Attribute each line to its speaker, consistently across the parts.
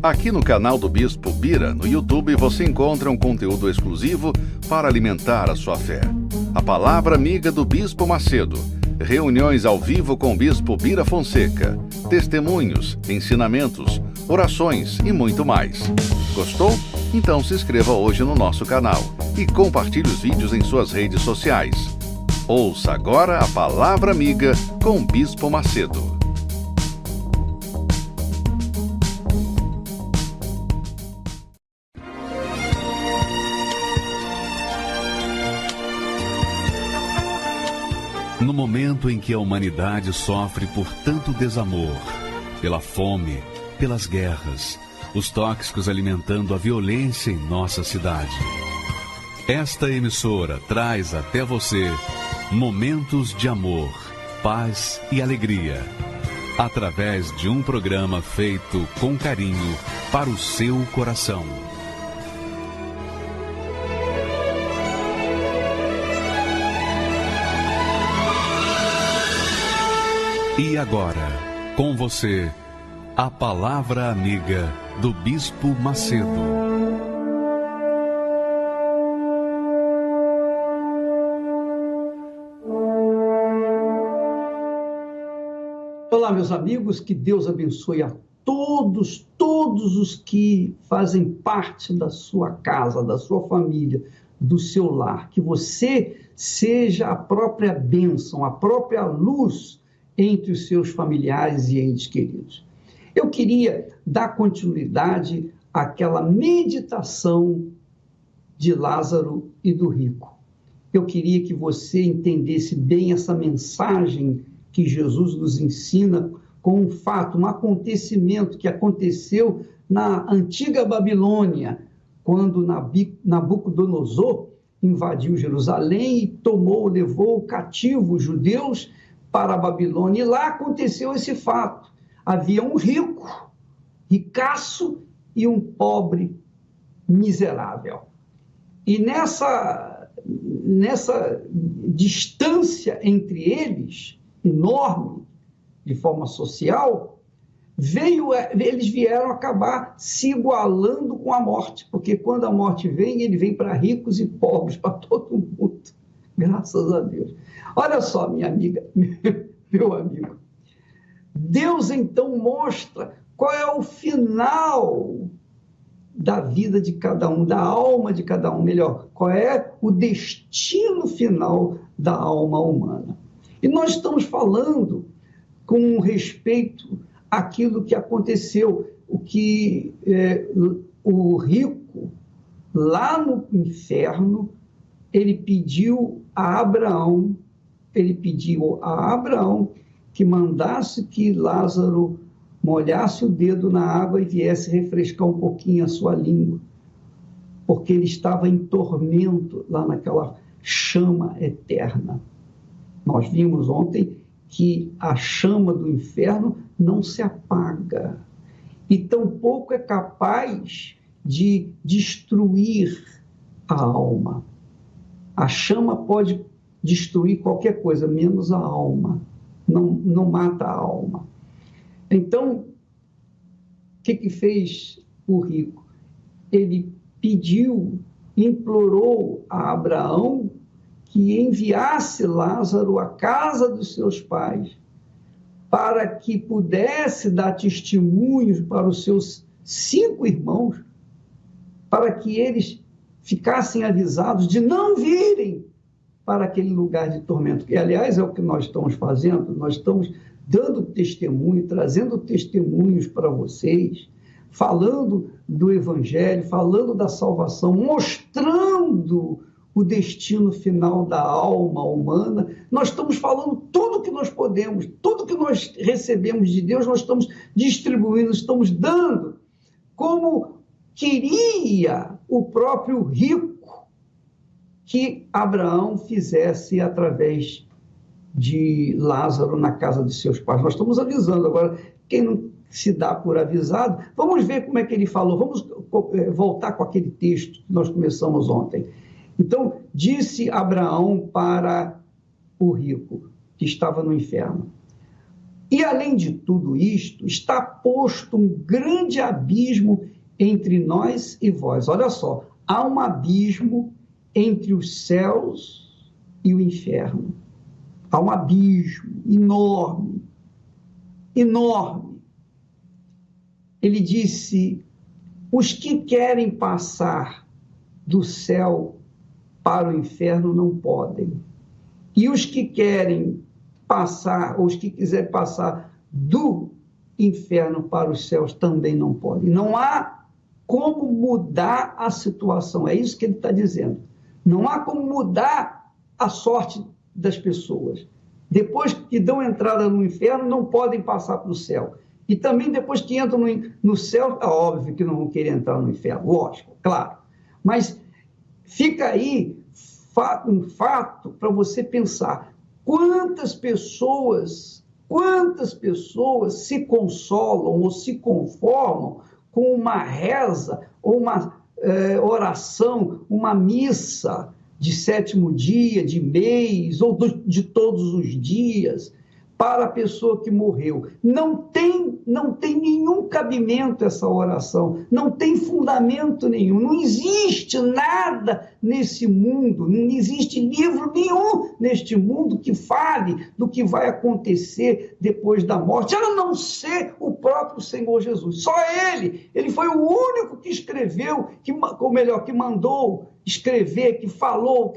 Speaker 1: Aqui no canal do Bispo Bira, no YouTube, você encontra um conteúdo exclusivo para alimentar a sua fé. A Palavra Amiga do Bispo Macedo, reuniões ao vivo com o Bispo Bira Fonseca, testemunhos, ensinamentos, orações e muito mais. Gostou? Então se inscreva hoje no nosso canal e compartilhe os vídeos em suas redes sociais. Ouça agora a Palavra Amiga com o Bispo Macedo.
Speaker 2: No momento em que a humanidade sofre por tanto desamor, pela fome, pelas guerras, os tóxicos alimentando a violência em nossa cidade, esta emissora traz até você momentos de amor, paz e alegria, através de um programa feito com carinho para o seu coração. E agora, com você, a Palavra Amiga do Bispo Macedo.
Speaker 3: Olá, meus amigos, que Deus abençoe a todos os que fazem parte da sua casa, da sua família, do seu lar. Que você seja a própria bênção, a própria luz entre os seus familiares e entes queridos. Eu queria dar continuidade àquela meditação de Lázaro e do rico. Eu queria que você entendesse bem essa mensagem que Jesus nos ensina com um fato, um acontecimento que aconteceu na antiga Babilônia, quando Nabucodonosor invadiu Jerusalém e levou cativo os judeus para a Babilônia, e lá aconteceu esse fato. Havia um rico, ricaço, e um pobre, miserável. E nessa distância entre eles, enorme, de forma social, eles vieram acabar se igualando com a morte, porque quando a morte vem, ele vem para ricos e pobres, para todo mundo. Graças a Deus. Olha só, minha amiga, meu amigo. Deus, então, mostra qual é o final da vida de cada um, da alma de cada um, melhor, qual é o destino final da alma humana. E nós estamos falando com respeito àquilo que aconteceu, o rico, lá no inferno, ele pediu a Abraão que mandasse que Lázaro molhasse o dedo na água e viesse refrescar um pouquinho a sua língua, porque ele estava em tormento lá naquela chama eterna. Nós vimos ontem que a chama do inferno não se apaga e tampouco é capaz de destruir a alma. A chama pode destruir qualquer coisa, menos a alma. Não mata a alma. Então, o que fez o rico? Ele implorou a Abraão que enviasse Lázaro à casa dos seus pais para que pudesse dar testemunhos para os seus 5 irmãos, para que eles ficassem avisados de não virem para aquele lugar de tormento. E, aliás, é o que nós estamos fazendo, nós estamos dando testemunho, trazendo testemunhos para vocês, falando do Evangelho, falando da salvação, mostrando o destino final da alma humana. Nós estamos falando tudo o que nós podemos, tudo que nós recebemos de Deus, nós estamos distribuindo, estamos dando, como queria o próprio rico que Abraão fizesse através de Lázaro na casa de seus pais. Nós estamos avisando. Agora, quem não se dá por avisado, vamos ver como é que ele falou, vamos voltar com aquele texto que nós começamos ontem. Então, disse Abraão para o rico, que estava no inferno: E, além de tudo isto, está posto um grande abismo entre nós e vós. Olha só, há um abismo entre os céus e o inferno. Há um abismo enorme, enorme. Ele disse, os que querem passar do céu para o inferno não podem. E os que querem passar, ou os que quiserem passar do inferno para os céus também não podem. Não há como mudar a situação, é isso que ele está dizendo. Não há como mudar a sorte das pessoas. Depois que dão entrada no inferno, não podem passar para o céu. E também depois que entram no céu, é óbvio que não vão querer entrar no inferno, lógico, claro. Mas fica aí um fato para você pensar. Quantas pessoas se consolam ou se conformam com uma reza, ou uma oração, uma missa de 7º dia, de mês, ou de todos os dias, para a pessoa que morreu. Não tem nenhum cabimento essa oração, não tem fundamento nenhum, não existe nada nesse mundo, não existe livro nenhum neste mundo que fale do que vai acontecer depois da morte, a não ser o próprio Senhor Jesus. Só ele foi o único que escreveu, ou melhor, que mandou escrever, que falou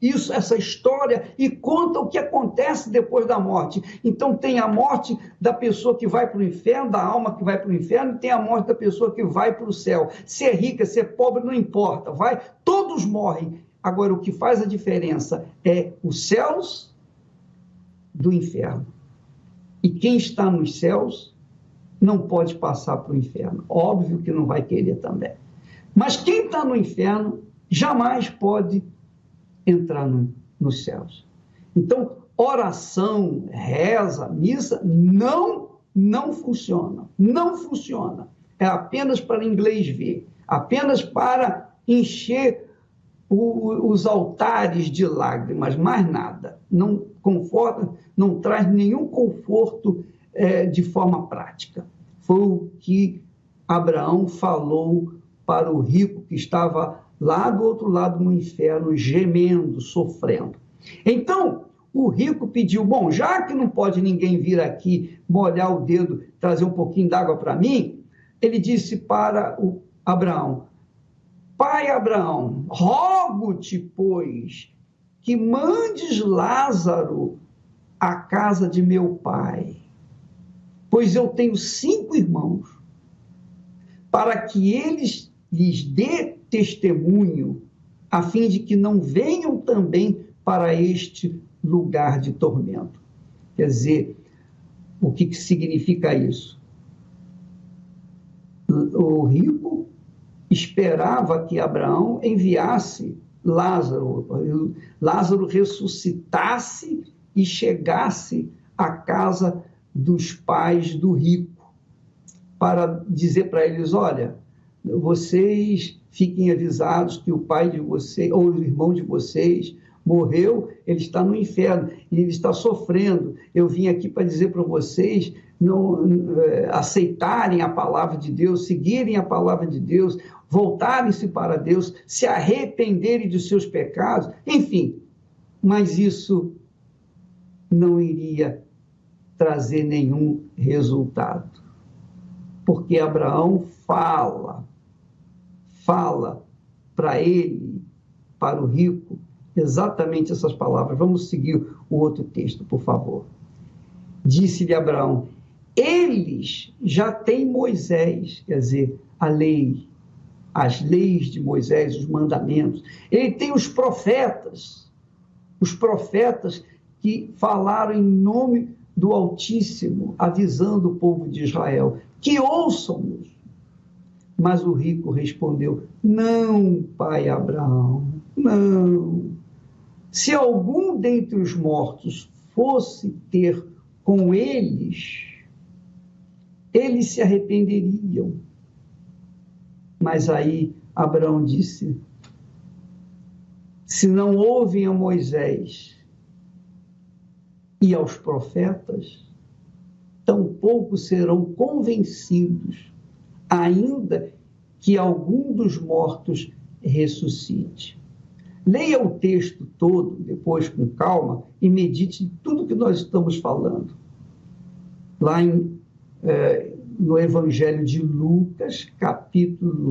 Speaker 3: isso, essa história, e conta o que acontece depois da morte. Então tem a morte da pessoa que vai para o inferno, da alma que vai para o inferno, e tem a morte da pessoa que vai para o céu. Se é rica, se é pobre, não importa, todos morrem. Agora, o que faz a diferença é os céus do inferno. E quem está nos céus não pode passar para o inferno. Óbvio que não vai querer também. Mas quem está no inferno jamais pode entrar nos céus. Então, oração, reza, missa, não funciona. Não funciona. É apenas para inglês ver. Apenas para encher os altares de lágrimas, mais nada. Não conforta, não traz nenhum conforto de forma prática. Foi o que Abraão falou para o rico que estava lá do outro lado no inferno, gemendo, sofrendo. Então, o rico pediu, bom, já que não pode ninguém vir aqui molhar o dedo, trazer um pouquinho d'água para mim, ele disse para o Abraão, pai Abraão, rogo-te, pois, que mandes Lázaro à casa de meu pai, pois eu tenho 5 irmãos, para que eles lhes dê testemunho, a fim de que não venham também para este lugar de tormento. Quer dizer, o que significa isso? O rico esperava que Abraão enviasse Lázaro, Lázaro ressuscitasse e chegasse à casa dos pais do rico, para dizer para eles, olha, vocês fiquem avisados que o pai de vocês, ou o irmão de vocês, morreu, ele está no inferno, e ele está sofrendo. Eu vim aqui para dizer para vocês não aceitarem a palavra de Deus, seguirem a palavra de Deus, voltarem-se para Deus, se arrependerem de seus pecados, enfim. Mas isso não iria trazer nenhum resultado. Porque Abraão fala para ele, para o rico, exatamente essas palavras. Vamos seguir o outro texto, por favor. Disse-lhe Abraão, eles já têm Moisés, quer dizer, a lei, as leis de Moisés, os mandamentos. Ele tem os profetas que falaram em nome do Altíssimo, avisando o povo de Israel, que ouçam-nos. Mas o rico respondeu, não, pai Abraão, não. Se algum dentre os mortos fosse ter com eles se arrependeriam. Mas aí Abraão disse, se não ouvem a Moisés e aos profetas, tampouco serão convencidos, ainda que algum dos mortos ressuscite. Leia o texto todo, depois com calma, e medite em tudo que nós estamos falando. Lá no Evangelho de Lucas, capítulo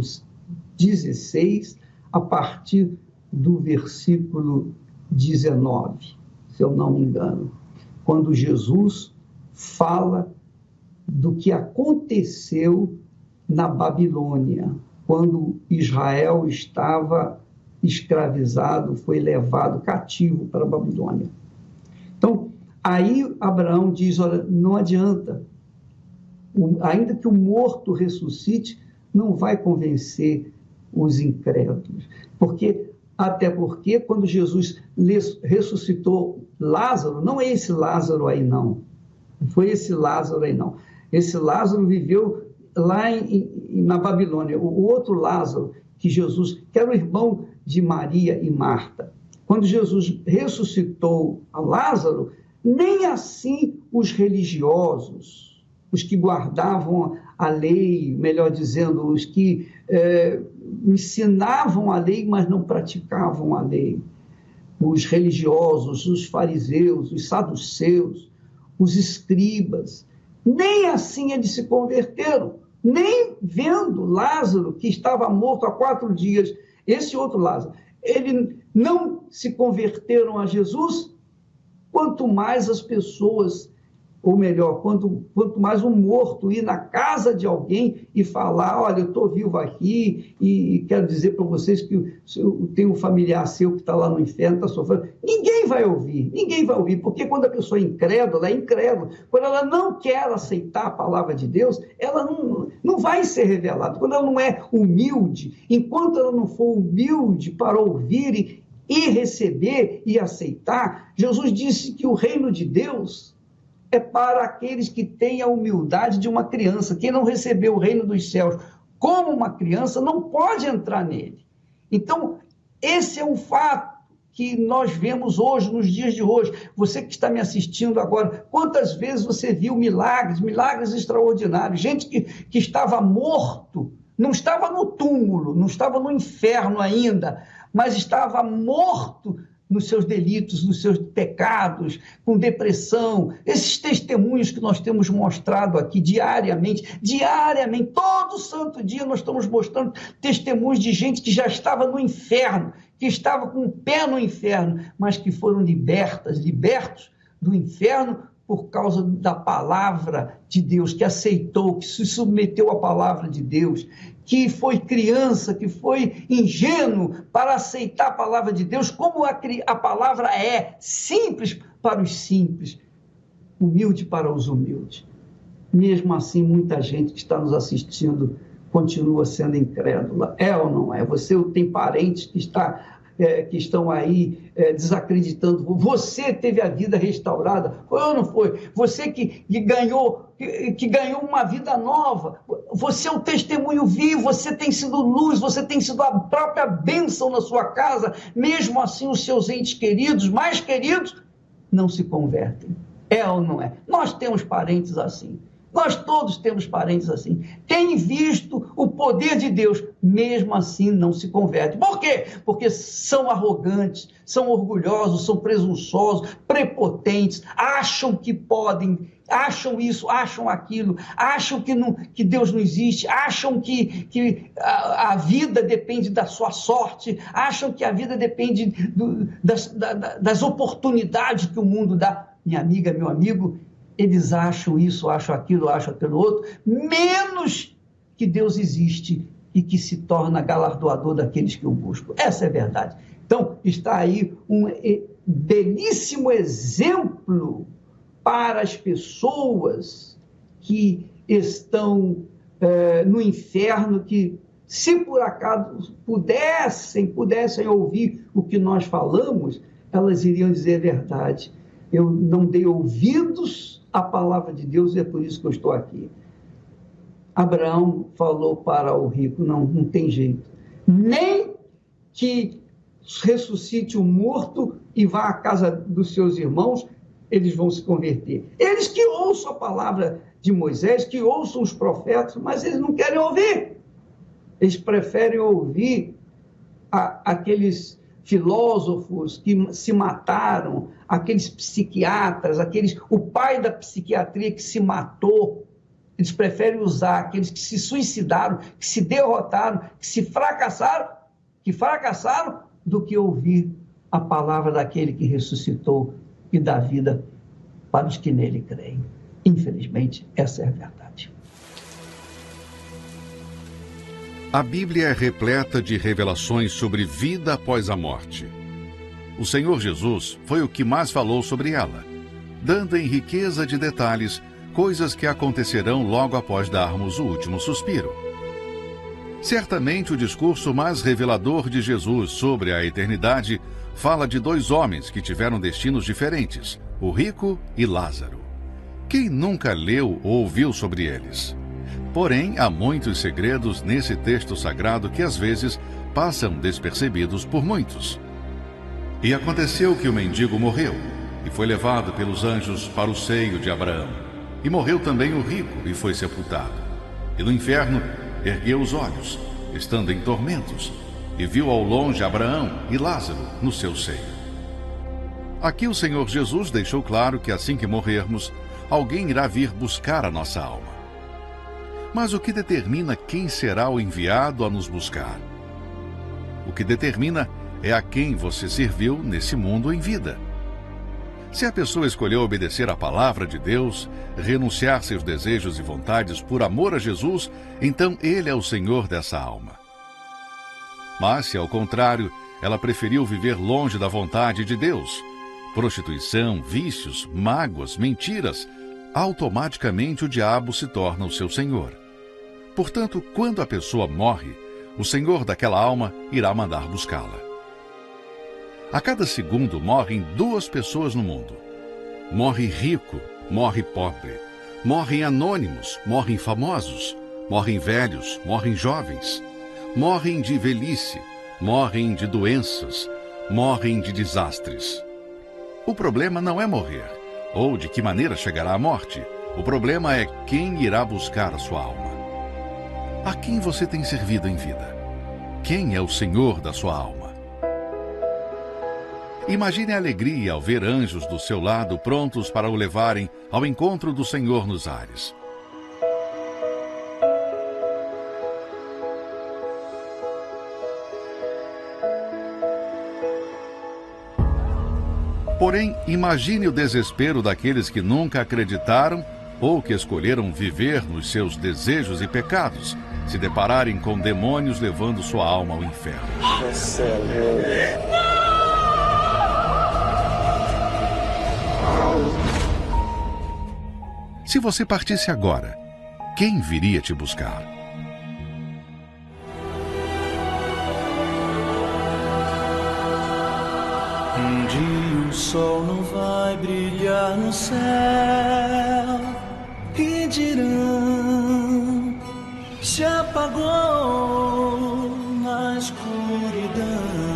Speaker 3: 16, a partir do versículo 19, se eu não me engano, quando Jesus fala do que aconteceu na Babilônia, quando Israel estava escravizado, foi levado cativo para a Babilônia. Então, aí Abraão diz, olha, não adianta, ainda que o morto ressuscite, não vai convencer os incrédulos, até porque quando Jesus ressuscitou Lázaro, não é esse Lázaro aí não foi esse Lázaro aí não, esse Lázaro viveu lá na Babilônia, o outro Lázaro, que era o irmão de Maria e Marta. Quando Jesus ressuscitou a Lázaro, nem assim os religiosos, os que guardavam a lei, melhor dizendo, os que ensinavam a lei, mas não praticavam a lei, os religiosos, os fariseus, os saduceus, os escribas, nem assim eles se converteram, nem vendo Lázaro, que estava morto há 4 dias, esse outro Lázaro, eles não se converteram a Jesus, quanto mais as pessoas, ou melhor, quanto mais um morto ir na casa de alguém e falar, olha, eu estou vivo aqui e quero dizer para vocês que eu tenho um familiar seu que está lá no inferno, está sofrendo. Ninguém vai ouvir, porque quando a pessoa é incrédula, quando ela não quer aceitar a palavra de Deus, ela não vai ser revelada. Quando ela não é humilde, enquanto ela não for humilde para ouvir e receber e aceitar, Jesus disse que o reino de Deus é para aqueles que têm a humildade de uma criança. Quem não recebeu o reino dos céus como uma criança não pode entrar nele. Então, esse é um fato que nós vemos hoje, nos dias de hoje. Você que está me assistindo agora, quantas vezes você viu milagres extraordinários, gente que estava morto, não estava no túmulo, não estava no inferno ainda, mas estava morto nos seus delitos, nos seus pecados, com depressão, esses testemunhos que nós temos mostrado aqui diariamente, todo santo dia nós estamos mostrando testemunhos de gente que já estava no inferno, que estava com o pé no inferno, mas que foram libertos do inferno por causa da palavra de Deus, que aceitou, que se submeteu à palavra de Deus, que foi criança, que foi ingênuo para aceitar a palavra de Deus, como a palavra é simples para os simples, humilde para os humildes. Mesmo assim, muita gente que está nos assistindo continua sendo incrédula. É ou não é? Você tem parentes que estão aí desacreditando. Você teve a vida restaurada, foi ou não foi? Você que ganhou uma vida nova, você é um testemunho vivo, você tem sido luz, você tem sido a própria bênção na sua casa, mesmo assim os seus entes queridos, mais queridos, não se convertem. É ou não é? Nós temos parentes assim. Nós todos temos parentes assim. Tem visto o poder de Deus, mesmo assim não se converte. Por quê? Porque são arrogantes, são orgulhosos, são presunçosos, prepotentes, acham que podem, acham isso, acham aquilo, acham que Deus não existe, acham que a vida depende da sua sorte, acham que a vida depende das oportunidades que o mundo dá. Minha amiga, meu amigo, eles acham isso, acham aquilo outro, menos que Deus existe e que se torna galardoador daqueles que o buscam. Essa é a verdade. Então, está aí um belíssimo exemplo para as pessoas que estão no inferno, que se por acaso pudessem ouvir o que nós falamos, elas iriam dizer a verdade. Eu não dei ouvidos à palavra de Deus e é por isso que eu estou aqui. Abraão falou para o rico, não tem jeito. Nem que ressuscite o morto e vá à casa dos seus irmãos, eles vão se converter. Eles que ouçam a palavra de Moisés, que ouçam os profetas, mas eles não querem ouvir. Eles preferem ouvir aqueles filósofos que se mataram, aqueles psiquiatras, o pai da psiquiatria que se matou. Eles preferem usar aqueles que se suicidaram, que se derrotaram, que fracassaram, do que ouvir a palavra daquele que ressuscitou e dá vida para os que nele creem. Infelizmente, essa é a verdade.
Speaker 1: A Bíblia é repleta de revelações sobre vida após a morte. O Senhor Jesus foi o que mais falou sobre ela, dando em riqueza de detalhes coisas que acontecerão logo após darmos o último suspiro. Certamente o discurso mais revelador de Jesus sobre a eternidade fala de dois homens que tiveram destinos diferentes, o rico e Lázaro. Quem nunca leu ou ouviu sobre eles? Porém, há muitos segredos nesse texto sagrado que às vezes passam despercebidos por muitos. E aconteceu que o mendigo morreu e foi levado pelos anjos para o seio de Abraão. E morreu também o rico e foi sepultado. E no inferno ergueu os olhos, estando em tormentos, e viu ao longe Abraão e Lázaro no seu seio. Aqui o Senhor Jesus deixou claro que assim que morrermos, alguém irá vir buscar a nossa alma. Mas o que determina quem será o enviado a nos buscar? O que determina é a quem você serviu nesse mundo em vida. Se a pessoa escolheu obedecer à palavra de Deus, renunciar seus desejos e vontades por amor a Jesus, então Ele é o Senhor dessa alma. Mas se, ao contrário, ela preferiu viver longe da vontade de Deus, prostituição, vícios, mágoas, mentiras, automaticamente o diabo se torna o seu senhor. Portanto, quando a pessoa morre, o Senhor daquela alma irá mandar buscá-la. A cada segundo morrem 2 pessoas no mundo. Morre rico, morre pobre. Morrem anônimos, morrem famosos. Morrem velhos, morrem jovens. Morrem de velhice, morrem de doenças, morrem de desastres. O problema não é morrer, ou de que maneira chegará a morte. O problema é quem irá buscar a sua alma. A quem você tem servido em vida? Quem é o Senhor da sua alma? Imagine a alegria ao ver anjos do seu lado prontos para o levarem ao encontro do Senhor nos ares. Porém, imagine o desespero daqueles que nunca acreditaram ou que escolheram viver nos seus desejos e pecados, se depararem com demônios levando sua alma ao inferno. Se você partisse agora, quem viria te buscar?
Speaker 4: Um dia o sol não vai brilhar no céu e dirão: se apagou na escuridão.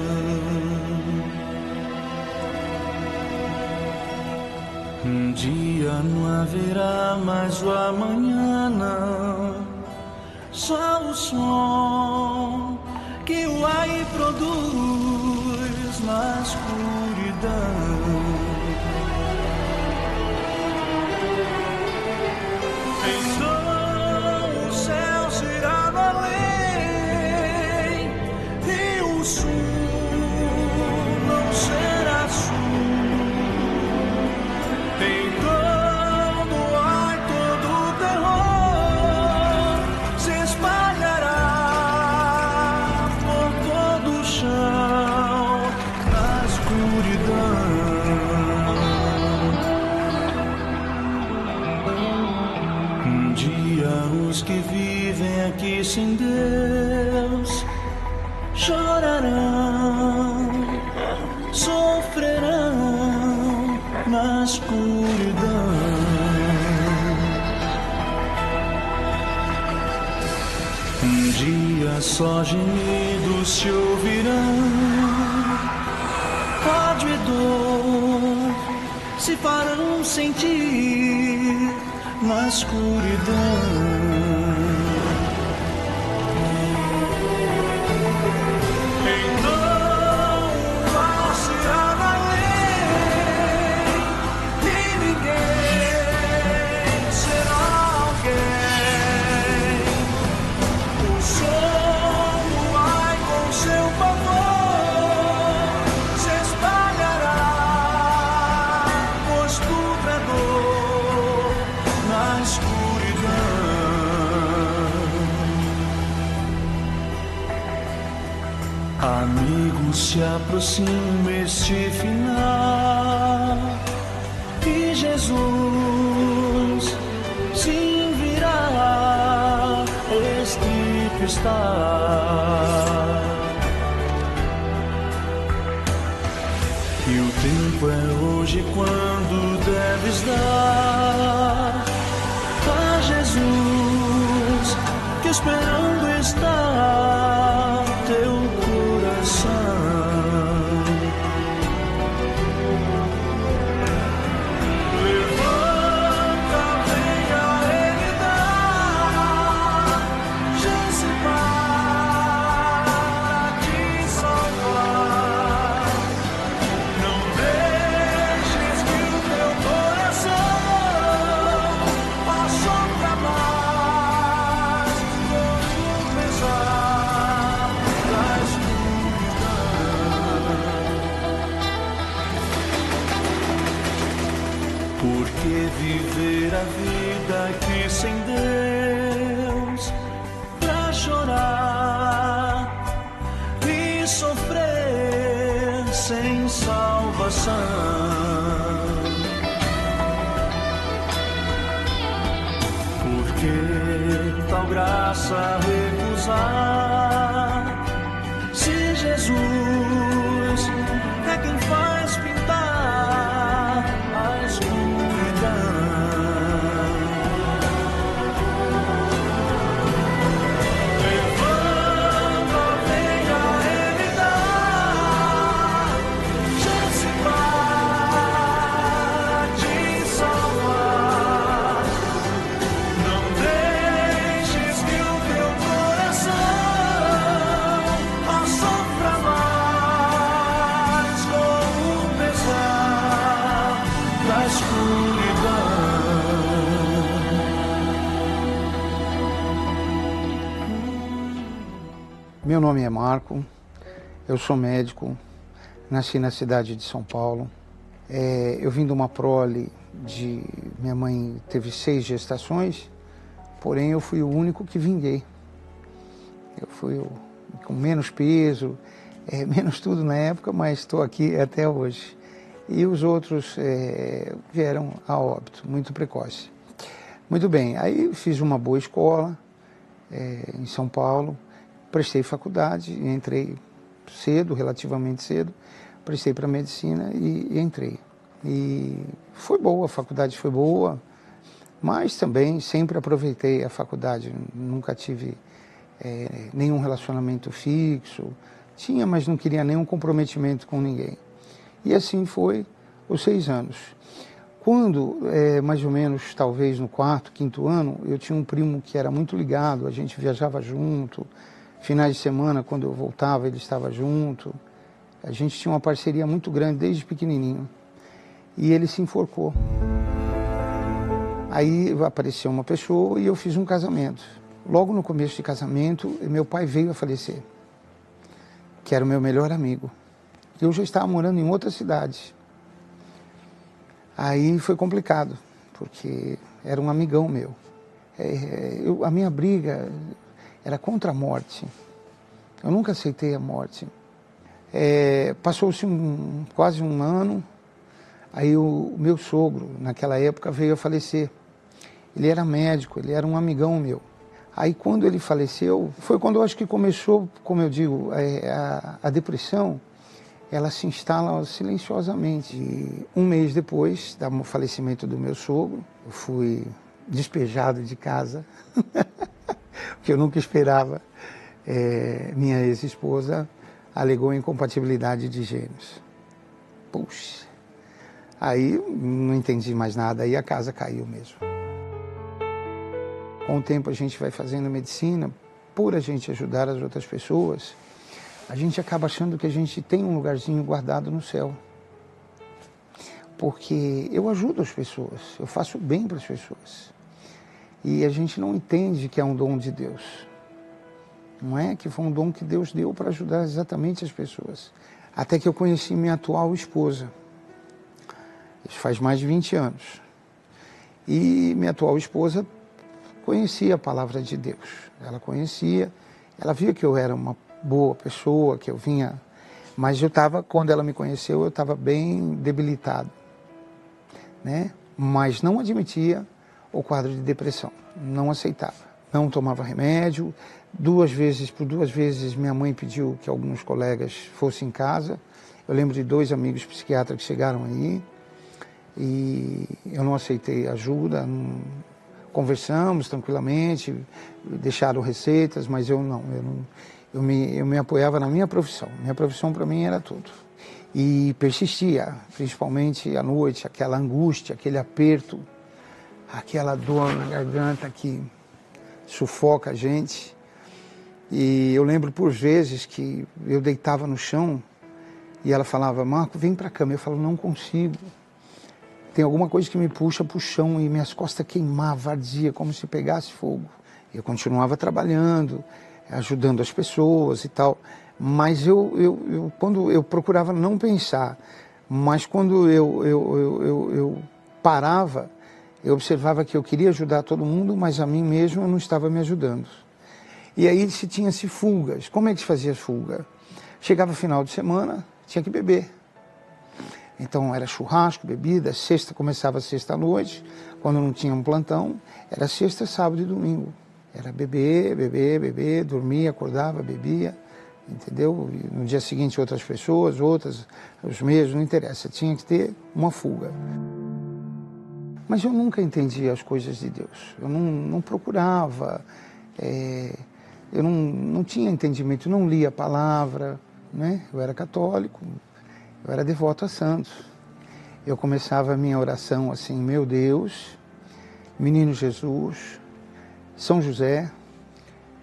Speaker 4: Um dia não haverá mais o amanhã, não. Só o som que o ar produz na escuridão. Então o céu será no além e o sul não será sul. Então no ar todo o terror se espalhará por todo o chão na escuridão. Um dia os que vivem aqui sem Deus chorarão, sofrerão na escuridão. Um dia só gemidos se ouvirão, ódio e dor se farão sentir na escuridão. Amigos, se aproxima este final e Jesus sim virá, escrito está. E o tempo é hoje quando deves dar a Jesus, que esperando está teu coração. Levanta, venha Ele dar chance para te salvar. Não deixes que o teu coração passou pra mais como pesar da escuridão. Porque viver a vida aqui sem Deus, pra chorar e sofrer sem salvação. Porque tal graça recusar, se Jesus é quem faz pintar a escuridão. Levanta, venha Ele dar chance para te salvar. Não deixes que o teu coração sofra mais com o pesar da escuridão.
Speaker 5: Meu nome é Marco, eu sou médico, nasci na cidade de São Paulo. Eu vim de uma prole minha mãe teve 6 gestações, porém eu fui o único que vinguei. Eu fui com menos peso, menos tudo na época, mas estou aqui até hoje. E os outros vieram a óbito, muito precoce. Muito bem, aí fiz uma boa escola em São Paulo, prestei faculdade, entrei cedo, relativamente cedo, prestei para medicina e entrei. E foi boa, a faculdade foi boa, mas também sempre aproveitei a faculdade, nunca tive nenhum relacionamento fixo, tinha, mas não queria nenhum comprometimento com ninguém. E assim foi os 6 anos. Quando, mais ou menos, talvez no 4º, 5º ano, eu tinha um primo que era muito ligado, a gente viajava junto, finais de semana, quando eu voltava, ele estava junto. A gente tinha uma parceria muito grande desde pequenininho. E ele se enforcou. Aí apareceu uma pessoa e eu fiz um casamento. Logo no começo de casamento, meu pai veio a falecer, que era o meu melhor amigo. Eu já estava morando em outra cidade. Aí foi complicado, porque era um amigão meu. A minha briga era contra a morte. Eu nunca aceitei a morte. Passou-se quase um ano, aí o meu sogro, naquela época, veio a falecer. Ele era médico, ele era um amigão meu. Aí quando ele faleceu, foi quando eu acho que começou, como eu digo, a depressão, ela se instala silenciosamente. E um mês depois do falecimento do meu sogro, eu fui despejado de casa, porque eu nunca esperava. Minha ex-esposa alegou incompatibilidade de gênios. Puxa, aí não entendi mais nada, aí a casa caiu mesmo. Com o tempo a gente vai fazendo medicina, por a gente ajudar as outras pessoas, a gente acaba achando que a gente tem um lugarzinho guardado no céu. Porque eu ajudo as pessoas, eu faço bem para as pessoas. E a gente não entende que é um dom de Deus. Não é que foi um dom que Deus deu para ajudar exatamente as pessoas. Até que eu conheci minha atual esposa. Isso faz mais de 20 anos. E minha atual esposa conhecia a palavra de Deus. Ela conhecia, ela via que eu era uma boa pessoa, que eu vinha... Mas quando ela me conheceu, eu estava bem debilitado, né? Mas não admitia o quadro de depressão, não aceitava. Não tomava remédio, por duas vezes minha mãe pediu que alguns colegas fossem em casa. Eu lembro de 2 amigos psiquiatras que chegaram aí e eu não aceitei ajuda, conversamos tranquilamente, deixaram receitas, mas eu me apoiava na minha profissão. Minha profissão para mim era tudo. E persistia, principalmente à noite, aquela angústia, aquele aperto, aquela dor na garganta que sufoca a gente. E eu lembro por vezes que eu deitava no chão e ela falava, Marco, vem para a cama. Eu falo, não consigo. Tem alguma coisa que me puxa para o chão e minhas costas queimavam, ardia, como se pegasse fogo. Eu continuava trabalhando, ajudando as pessoas e tal. Mas quando eu procurava não pensar, mas quando eu parava, eu observava que eu queria ajudar todo mundo, mas a mim mesmo eu não estava me ajudando. E aí tinha-se fugas. Como é que se fazia fuga? Chegava final de semana, tinha que beber. Então era churrasco, bebida, começava sexta à noite, quando não tinha um plantão, era sexta, sábado e domingo. Era beber, dormia, acordava, bebia, entendeu? E no dia seguinte outras pessoas, os mesmos, não interessa, tinha que ter uma fuga. Mas eu nunca entendi as coisas de Deus, eu não procurava, eu não tinha entendimento, não lia a palavra, né? Eu era católico, eu era devoto a santos. Eu começava a minha oração assim, meu Deus, menino Jesus, São José,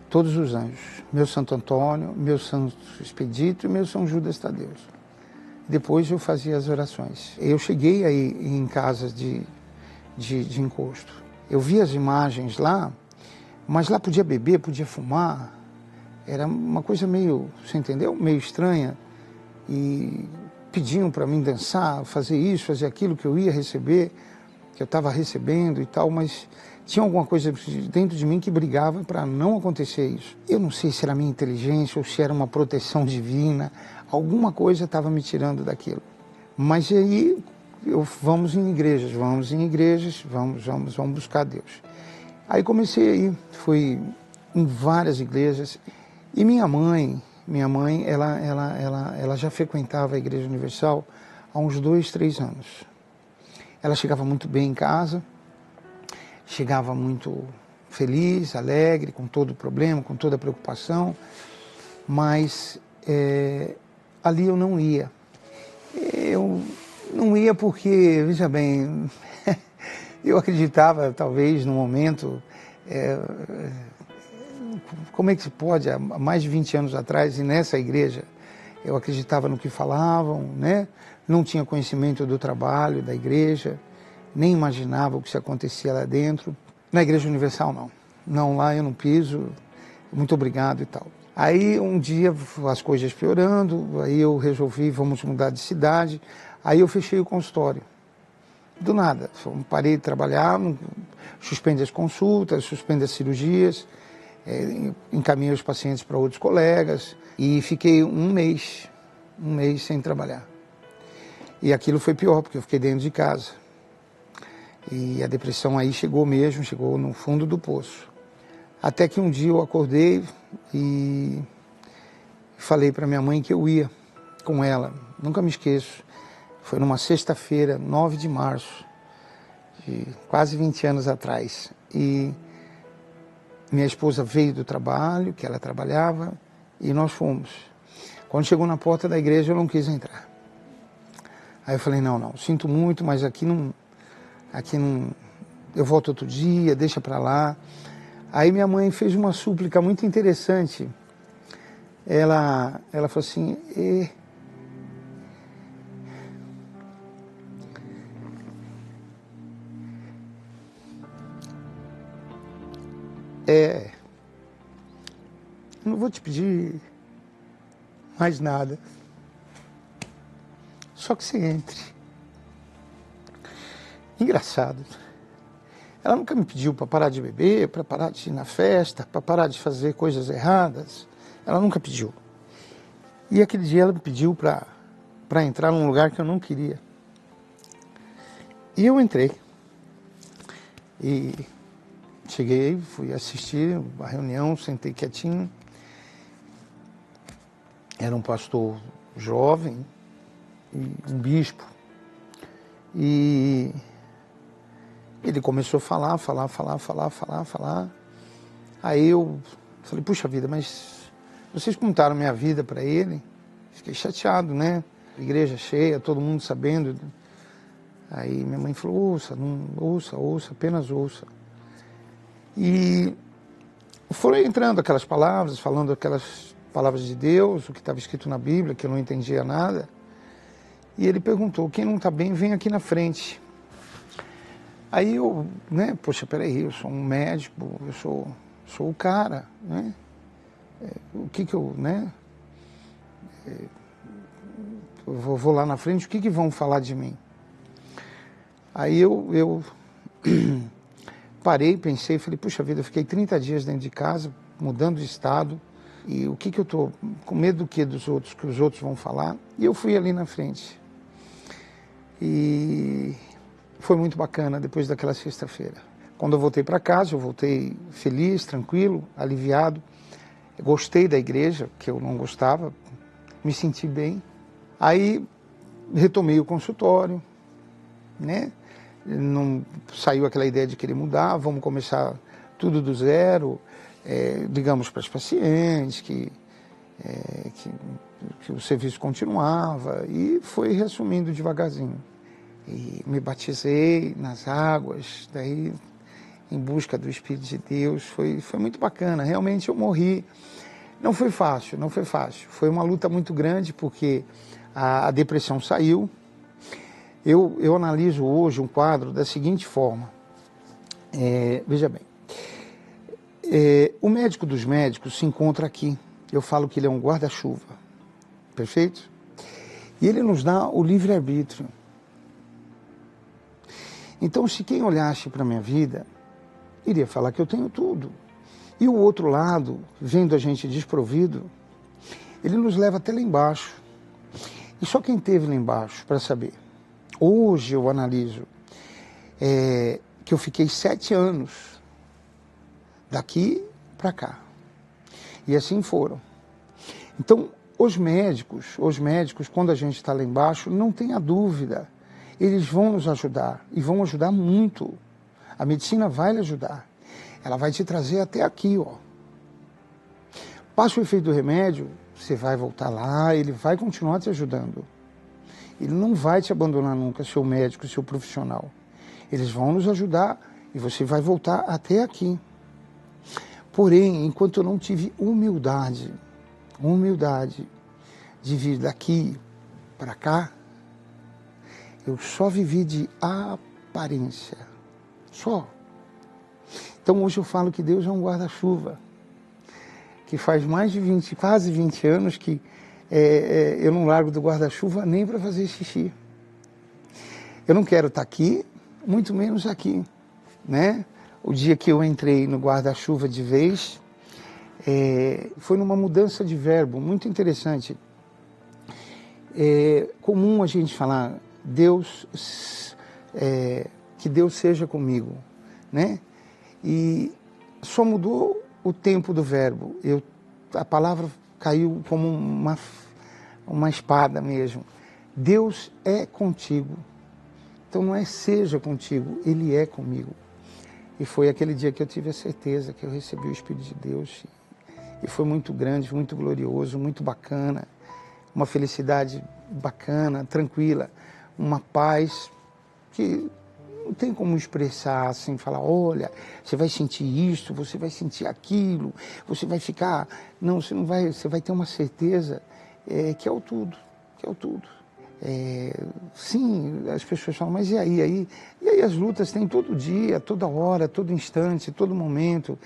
Speaker 5: todos os anjos, meu Santo Antônio, meu Santo Expedito e meu São Judas Tadeu. Depois eu fazia as orações. Eu cheguei aí em casas de encosto. Eu vi as imagens lá, mas lá podia beber, podia fumar. Era uma coisa meio, você entendeu? Meio estranha. E pediam para mim dançar, fazer isso, fazer aquilo que eu ia receber, que eu estava recebendo e tal, mas tinha alguma coisa dentro de mim que brigava para não acontecer isso. Eu não sei se era a minha inteligência ou se era uma proteção divina, alguma coisa estava me tirando daquilo. Mas aí, vamos em igrejas, vamos buscar Deus. Aí comecei a ir, fui em várias igrejas, e minha mãe, ela já frequentava a Igreja Universal há uns 2, 3 anos. Ela chegava muito bem em casa, chegava muito feliz, alegre, com todo o problema, com toda a preocupação, mas ali eu não ia. Eu não ia porque, veja bem, eu acreditava, talvez, no momento... como é que se pode, há mais de 20 anos atrás, e nessa igreja, eu acreditava no que falavam, né? Não tinha conhecimento do trabalho da igreja, nem imaginava o que se acontecia lá dentro. Na Igreja Universal, não. Não, lá eu não piso, muito obrigado e tal. Aí, um dia, as coisas piorando, aí eu resolvi, vamos mudar de cidade, aí eu fechei o consultório. Do nada, parei de trabalhar, suspende as consultas, suspende as cirurgias, encaminhei os pacientes para outros colegas e fiquei um mês sem trabalhar. E aquilo foi pior, porque eu fiquei dentro de casa. E a depressão aí chegou no fundo do poço. Até que um dia eu acordei e falei para minha mãe que eu ia com ela. Nunca me esqueço. Foi numa sexta-feira, 9 de março, de quase 20 anos atrás. E minha esposa veio do trabalho, que ela trabalhava, e nós fomos. Quando chegou na porta da igreja, eu não quis entrar. Aí eu falei, não, sinto muito, mas aqui não, eu volto outro dia, deixa para lá. Aí minha mãe fez uma súplica muito interessante. Ela falou assim, não vou te pedir mais nada, só que você entre. Engraçado. Ela nunca me pediu para parar de beber, para parar de ir na festa, para parar de fazer coisas erradas. Ela nunca pediu. E aquele dia ela me pediu para entrar num lugar que eu não queria. E eu entrei. E cheguei, fui assistir a reunião, sentei quietinho. Era um pastor jovem, e um bispo. E ele começou a falar. Aí eu falei, puxa vida, mas vocês contaram minha vida para ele? Fiquei chateado, né? Igreja cheia, todo mundo sabendo. Aí minha mãe falou, ouça, apenas ouça. E foram entrando aquelas palavras, falando aquelas palavras de Deus, o que estava escrito na Bíblia, que eu não entendia nada. E ele perguntou, quem não está bem, vem aqui na frente. Aí eu, né, poxa, peraí, eu sou um médico, eu sou o cara, né? O que eu, né? Eu vou lá na frente, o que vão falar de mim? Aí eu parei, pensei, falei, puxa vida, eu fiquei 30 dias dentro de casa, mudando de estado, e o que eu tô com medo do que dos outros, que os outros vão falar? E eu fui ali na frente. E foi muito bacana depois daquela sexta-feira. Quando eu voltei para casa, eu voltei feliz, tranquilo, aliviado. Eu gostei da igreja, que eu não gostava, me senti bem. Aí retomei o consultório, né? Não saiu aquela ideia de querer mudar, vamos começar tudo do zero, digamos para os pacientes que o serviço continuava, e foi reassumindo devagarzinho. E me batizei nas águas, daí em busca do Espírito de Deus, foi muito bacana. Realmente eu morri, não foi fácil, foi uma luta muito grande, porque a depressão saiu. Eu analiso hoje um quadro da seguinte forma, veja bem, o médico dos médicos se encontra aqui, eu falo que ele é um guarda-chuva, perfeito? E ele nos dá o livre-arbítrio. Então, se quem olhasse para a minha vida, iria falar que eu tenho tudo. E o outro lado, vendo a gente desprovido, ele nos leva até lá embaixo. E só quem esteve lá embaixo para saber. Hoje eu analiso que eu fiquei 7 anos daqui para cá. E assim foram. Então, os médicos, quando a gente está lá embaixo, não tenha dúvida, eles vão nos ajudar, e vão ajudar muito. A medicina vai lhe ajudar. Ela vai te trazer até aqui, ó. Passa o efeito do remédio, você vai voltar lá, ele vai continuar te ajudando. Ele não vai te abandonar nunca, seu médico, seu profissional. Eles vão nos ajudar e você vai voltar até aqui. Porém, enquanto eu não tive humildade de vir daqui para cá, eu só vivi de aparência. Só. Então hoje eu falo que Deus é um guarda-chuva, que faz mais de quase 20 anos que eu não largo do guarda-chuva nem para fazer xixi. Eu não quero estar aqui, muito menos aqui, né? O dia que eu entrei no guarda-chuva de vez, foi numa mudança de verbo muito interessante. É comum a gente falar, que Deus seja comigo, né? E só mudou o tempo do verbo. A palavra caiu como uma espada mesmo. Deus é contigo. Então não é seja contigo, Ele é comigo. E foi aquele dia que eu tive a certeza que eu recebi o Espírito de Deus. E foi muito grande, muito glorioso, muito bacana. Uma felicidade bacana, tranquila. Uma paz que não tem como expressar assim, falar, olha, você vai sentir isso, você vai sentir aquilo, você vai ficar... Não, você não vai, você vai ter uma certeza que é o tudo, que é o tudo. Sim, as pessoas falam, mas e aí? E aí as lutas tem todo dia, toda hora, todo instante, todo momento,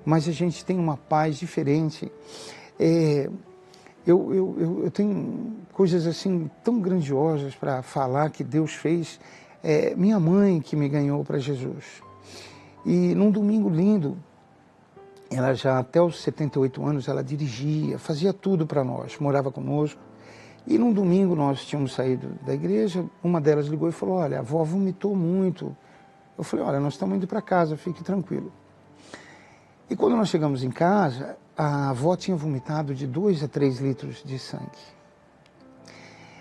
Speaker 5: mas a gente tem uma paz diferente. Eu tenho coisas assim tão grandiosas para falar que Deus fez. Minha mãe que me ganhou para Jesus. E num domingo lindo, ela já até os 78 anos, ela dirigia, fazia tudo para nós, morava conosco. E num domingo nós tínhamos saído da igreja, uma delas ligou e falou, olha, a avó vomitou muito. Eu falei, olha, nós estamos indo para casa, fique tranquilo. E quando nós chegamos em casa, a avó tinha vomitado de 2 a 3 litros de sangue.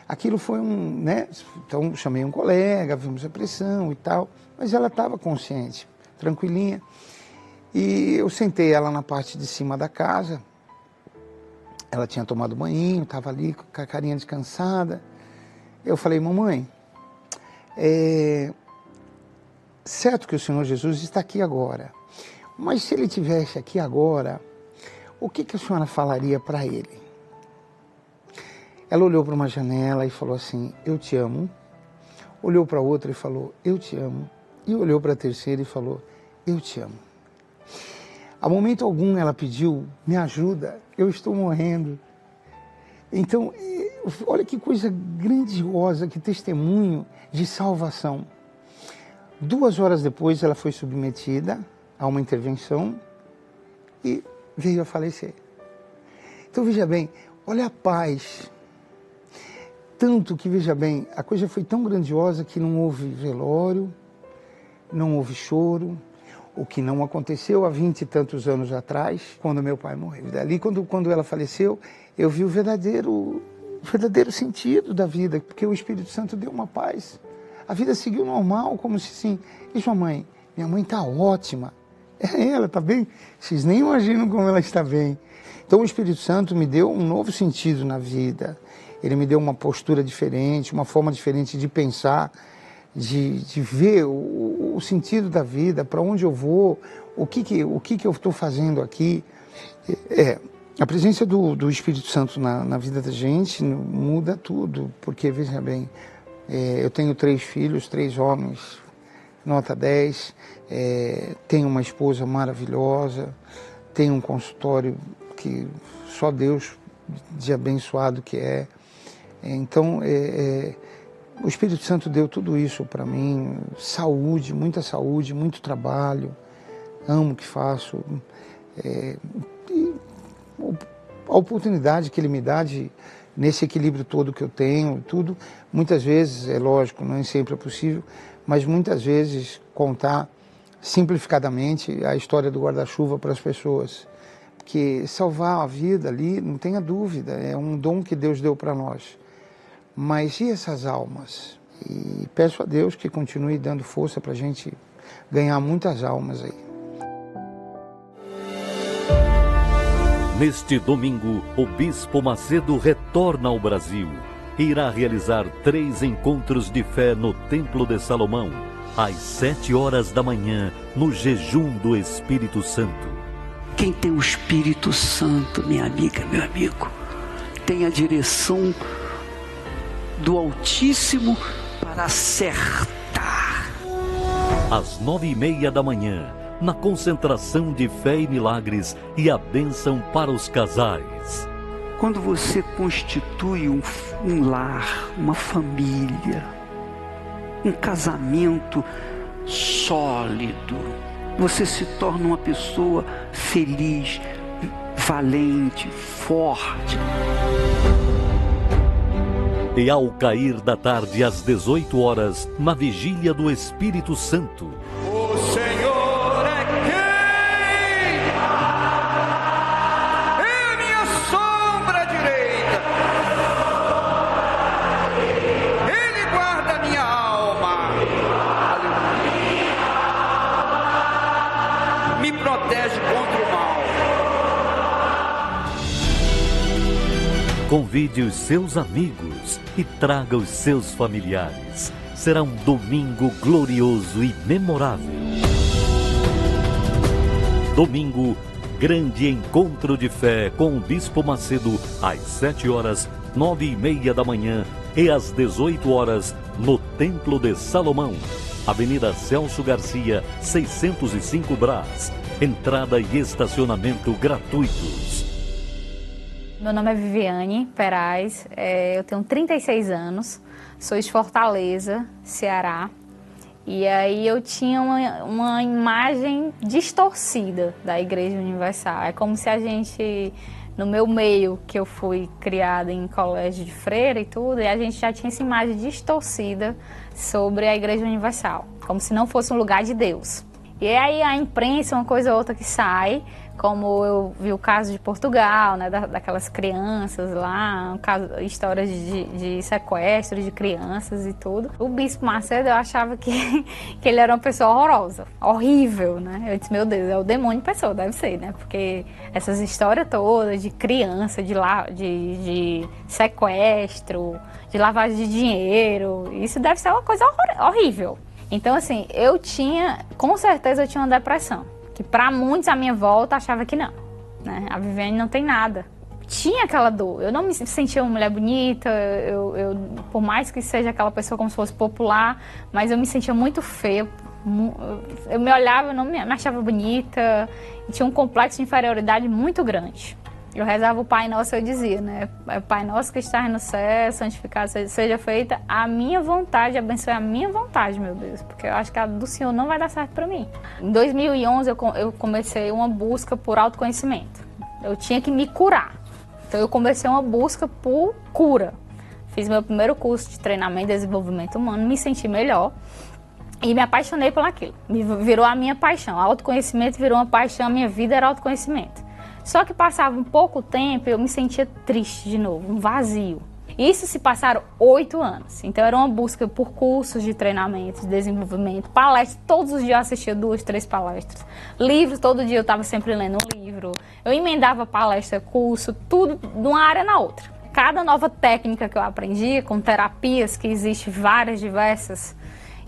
Speaker 5: Aquilo foi né? Então chamei um colega, vimos a pressão e tal, mas ela estava consciente, tranquilinha. E eu sentei ela na parte de cima da casa. Ela tinha tomado banho, estava ali com a carinha descansada. Eu falei, mamãe, certo que o Senhor Jesus está aqui agora, mas se ele estivesse aqui agora, o que a senhora falaria para ele? Ela olhou para uma janela e falou assim, eu te amo. Olhou para outra e falou, eu te amo. E olhou para a terceira e falou, eu te amo. A momento algum ela pediu, me ajuda, eu estou morrendo. Então, olha que coisa grandiosa, que testemunho de salvação. 2 horas depois ela foi submetida a uma intervenção e veio a falecer. Então veja bem, olha a paz. Tanto que, veja bem, a coisa foi tão grandiosa que não houve velório, não houve choro, o que não aconteceu há 20 e tantos anos atrás, quando meu pai morreu. Dali, quando ela faleceu, eu vi o verdadeiro sentido da vida, porque o Espírito Santo deu uma paz. A vida seguiu normal, como se assim, e sua mãe? Minha mãe está ótima. Ela está bem? Vocês nem imaginam como ela está bem. Então o Espírito Santo me deu um novo sentido na vida. Ele me deu uma postura diferente, uma forma diferente de pensar, de ver o sentido da vida, para onde eu vou, o que eu estou fazendo aqui. A presença do Espírito Santo na vida da gente muda tudo, porque, veja bem, eu tenho 3 filhos, 3 homens, nota 10, tenho uma esposa maravilhosa, tenho um consultório que só Deus de abençoado que é. Então, o Espírito Santo deu tudo isso para mim, saúde, muito trabalho, amo o que faço, e a oportunidade que Ele me dá nesse equilíbrio todo que eu tenho, tudo, muitas vezes, é lógico, nem sempre é possível, mas muitas vezes contar simplificadamente a história do guarda-chuva para as pessoas, porque salvar a vida ali, não tenha dúvida, é um dom que Deus deu para nós. Mas e essas almas? E peço a Deus que continue dando força para a gente ganhar muitas almas aí.
Speaker 6: Neste domingo, o Bispo Macedo retorna ao Brasil e irá realizar 3 encontros de fé no Templo de Salomão, às 7 horas da manhã, no jejum do Espírito Santo.
Speaker 7: Quem tem o Espírito Santo, minha amiga, meu amigo, tem a direção do Altíssimo para acertar.
Speaker 6: Às 9h30 da manhã, na concentração de fé e milagres e a bênção para os casais.
Speaker 7: Quando você constitui um lar, uma família, um casamento sólido, você se torna uma pessoa feliz, valente, forte.
Speaker 6: E ao cair da tarde às 18 horas, na vigília do Espírito Santo,
Speaker 4: O Senhor é quem? É minha sombra direita. Ele guarda minha alma. Me protege contra o mal.
Speaker 6: convide os seus amigos e traga os seus familiares. será um domingo glorioso e memorável. Domingo, grande encontro de fé com o Bispo Macedo, às 7 horas, 9h30 da manhã e às 18 horas, no Templo de Salomão, Avenida Celso Garcia, 605 Brás. Entrada e estacionamento gratuitos.
Speaker 8: Meu nome é Viviane Perais, eu tenho 36 anos, sou de Fortaleza, Ceará. E aí eu tinha uma imagem distorcida da Igreja Universal. É como se a gente, no meu meio, que eu fui criada em colégio de freira e tudo, e a gente já tinha essa imagem distorcida sobre a Igreja Universal, como se não fosse um lugar de Deus. E aí a imprensa, uma coisa ou outra que sai, como eu vi o caso de Portugal, né, daquelas crianças lá, histórias de sequestro de crianças e tudo. O Bispo Macedo, eu achava que ele era uma pessoa horrorosa, horrível, né? Eu disse, meu Deus, é o demônio em pessoa, deve ser, né? Porque essas histórias todas de criança, de sequestro, de lavagem de dinheiro, isso deve ser uma coisa horrível. Então, assim, com certeza eu tinha uma depressão, que para muitos à minha volta achava que não, né? A Viviane não tem nada. Tinha aquela dor, eu não me sentia uma mulher bonita, por mais que seja aquela pessoa como se fosse popular, mas eu me sentia muito feia, eu me olhava, eu não me achava bonita, e tinha um complexo de inferioridade muito grande. Eu rezava o Pai Nosso, eu dizia, né? Pai Nosso que estás no céu, santificado seja feita a minha vontade, abençoe a minha vontade, meu Deus, porque eu acho que a do Senhor não vai dar certo para mim. Em 2011 eu comecei uma busca por autoconhecimento. Eu tinha que me curar. Então eu comecei uma busca por cura. Fiz meu primeiro curso de treinamento e desenvolvimento humano, me senti melhor e me apaixonei por aquilo. Virou a minha paixão. Autoconhecimento virou uma paixão, a minha vida era autoconhecimento. Só que passava um pouco tempo e eu me sentia triste de novo, um vazio. Isso se passaram 8 anos. Então era uma busca por cursos de treinamento, de desenvolvimento, palestras. Todos os dias eu assistia 2, 3 palestras. Livros, todo dia eu estava sempre lendo um livro. Eu emendava palestra, curso, tudo de uma área na outra. Cada nova técnica que eu aprendia, com terapias que existem várias, diversas,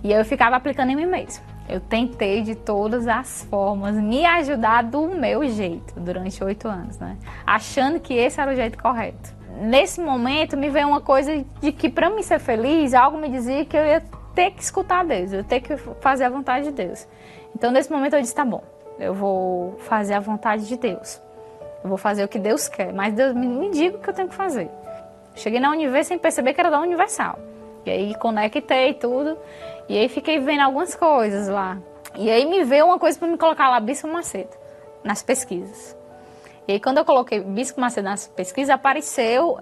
Speaker 8: e eu ficava aplicando em mim mesma. Eu tentei de todas as formas me ajudar do meu jeito durante 8 anos, né? Achando que esse era o jeito correto. Nesse momento me veio uma coisa de que para mim ser feliz, algo me dizia que eu ia ter que escutar Deus, eu ia ter que fazer a vontade de Deus. Então nesse momento eu disse, tá bom, eu vou fazer a vontade de Deus. Eu vou fazer o que Deus quer, mas Deus me diga o que eu tenho que fazer. Cheguei na Univer sem perceber que era da Universal. E aí conectei tudo. E aí fiquei vendo algumas coisas lá. E aí me veio uma coisa para me colocar lá, Bispo Macedo, nas pesquisas. E aí quando eu coloquei Bispo Macedo nas pesquisas, apareceu